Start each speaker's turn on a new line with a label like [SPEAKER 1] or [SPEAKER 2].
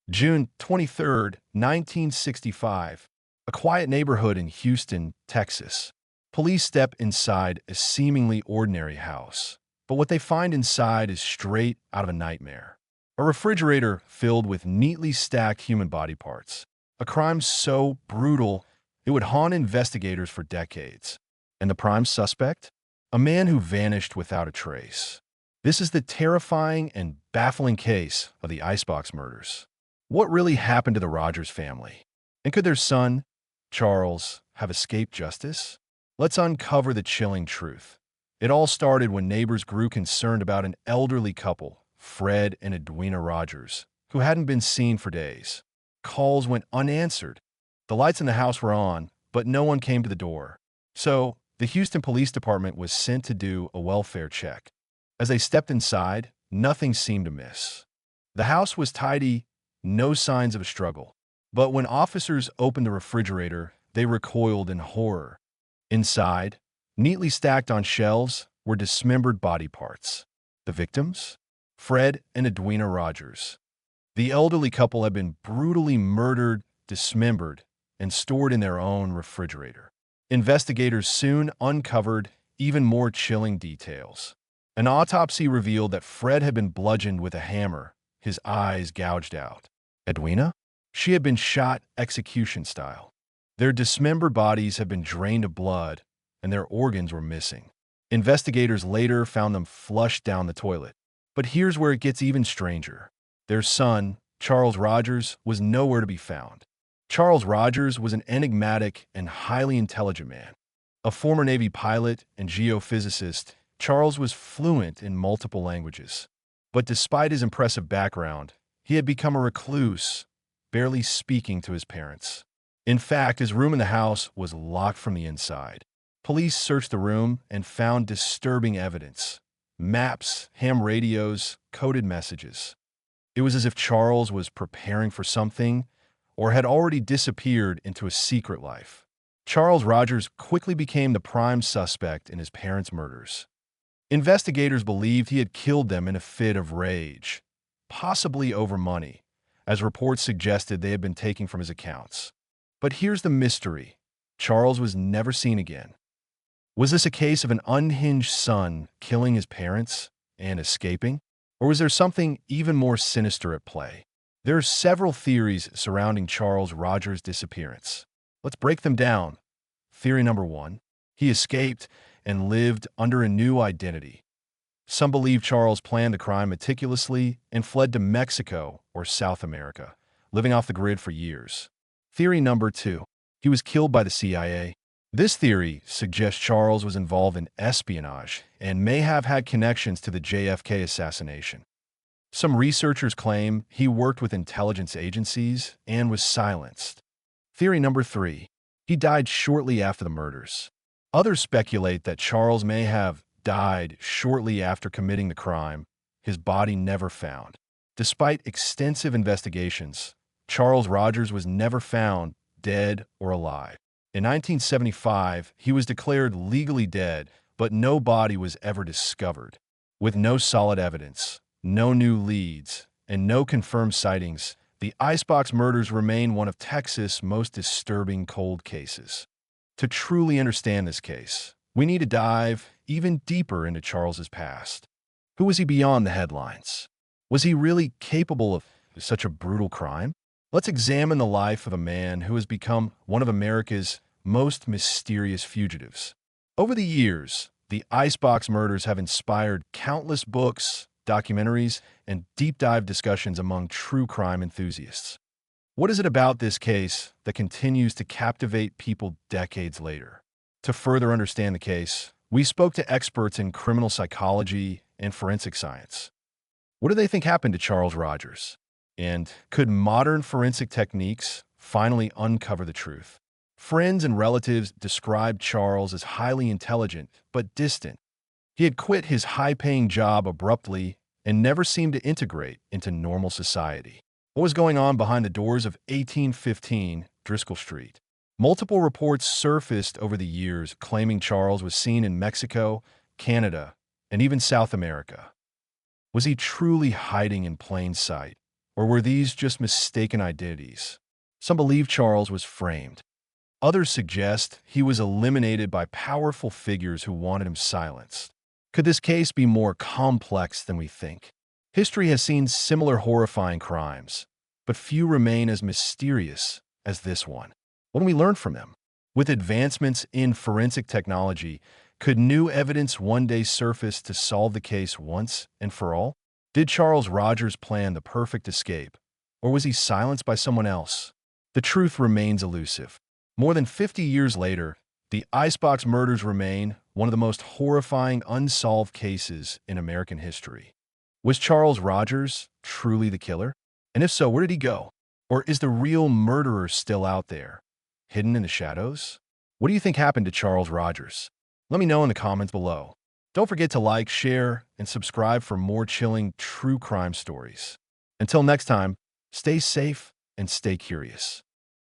[SPEAKER 1] June 23rd, 1965. A quiet neighborhood in Houston, Texas. Police step inside a seemingly ordinary house, but what they find inside is straight out of a nightmare. A refrigerator filled with neatly stacked human body parts. A crime so brutal it would haunt investigators for decades. And the prime suspect? A man who vanished without a trace. This is the terrifying and baffling case of the Icebox Murders. What really happened to the Rogers family? And could their son, Charles, have escaped justice? Let's uncover the chilling truth. It all started when neighbors grew concerned about an elderly couple, Fred and Edwina Rogers, who hadn't been seen for days. Calls went unanswered. The lights in the house were on, but no one came to the door. So, the Houston Police Department was sent to do a welfare check. As they stepped inside, nothing seemed amiss. The house was tidy, no signs of a struggle. But when officers opened the refrigerator, they recoiled in horror. Inside, neatly stacked on shelves, were dismembered body parts. The victims? Fred and Edwina Rogers. The elderly couple had been brutally murdered, dismembered, and stored in their own refrigerator. Investigators soon uncovered even more chilling details. An autopsy revealed that Fred had been bludgeoned with a hammer, his eyes gouged out. Edwina? She had been shot execution style. Their dismembered bodies had been drained of blood, and their organs were missing. Investigators later found them flushed down the toilet. But here's where it gets even stranger. Their son, Charles Rogers, was nowhere to be found. Charles Rogers was an enigmatic and highly intelligent man. A former Navy pilot and geophysicist, Charles was fluent in multiple languages. But despite his impressive background, he had become a recluse, barely speaking to his parents. In fact, his room in the house was locked from the inside. Police searched the room and found disturbing evidence. Maps, ham radios, coded messages. It was as if Charles was preparing for something or had already disappeared into a secret life. Charles Rogers quickly became the prime suspect in his parents' murders. Investigators believed he had killed them in a fit of rage, possibly over money, as reports suggested they had been taken from his accounts. But here's the mystery. Charles was never seen again. Was this a case of an unhinged son killing his parents and escaping? Or was there something even more sinister at play? There are several theories surrounding Charles Rogers' disappearance. Let's break them down. Theory number 1. He escaped and lived under a new identity. Some believe Charles planned the crime meticulously and fled to Mexico or South America, living off the grid for years. Theory number 2. He was killed by the CIA. This theory suggests Charles was involved in espionage and may have had connections to the JFK assassination. Some researchers claim he worked with intelligence agencies and was silenced. Theory number 3. He died shortly after the murders. Others speculate that Charles may have died shortly after committing the crime, his body never found. Despite extensive investigations, Charles Rogers was never found, dead or alive. In 1975, he was declared legally dead, but no body was ever discovered. With no solid evidence, no new leads, and no confirmed sightings, the Icebox Murders remain one of Texas' most disturbing cold cases. To truly understand this case, we need to dive even deeper into Charles's past. Who was he beyond the headlines? Was he really capable of such a brutal crime? Let's examine the life of a man who has become one of America's most mysterious fugitives. Over the years, the Icebox Murders have inspired countless books, documentaries, and deep-dive discussions among true crime enthusiasts. What is it about this case that continues to captivate people decades later? To further understand the case, we spoke to experts in criminal psychology and forensic science. What do they think happened to Charles Rogers? And could modern forensic techniques finally uncover the truth? Friends and relatives described Charles as highly intelligent but distant. He had quit his high-paying job abruptly and never seemed to integrate into normal society. What was going on behind the doors of 1815 Driscoll Street? Multiple reports surfaced over the years claiming Charles was seen in Mexico, Canada, and even South America. Was he truly hiding in plain sight? Or were these just mistaken identities? Some believe Charles was framed. Others suggest he was eliminated by powerful figures who wanted him silenced. Could this case be more complex than we think? History has seen similar horrifying crimes, but few remain as mysterious as this one. What can we learn from them? With advancements in forensic technology, could new evidence one day surface to solve the case once and for all? Did Charles Rogers plan the perfect escape, or was he silenced by someone else? The truth remains elusive. More than 50 years later, the Icebox Murders remain one of the most horrifying unsolved cases in American history. Was Charles Rogers truly the killer? And if so, where did he go? Or is the real murderer still out there, hidden in the shadows? What do you think happened to Charles Rogers? Let me know in the comments below. Don't forget to like, share, and subscribe for more chilling true crime stories. Until next time, stay safe and stay curious.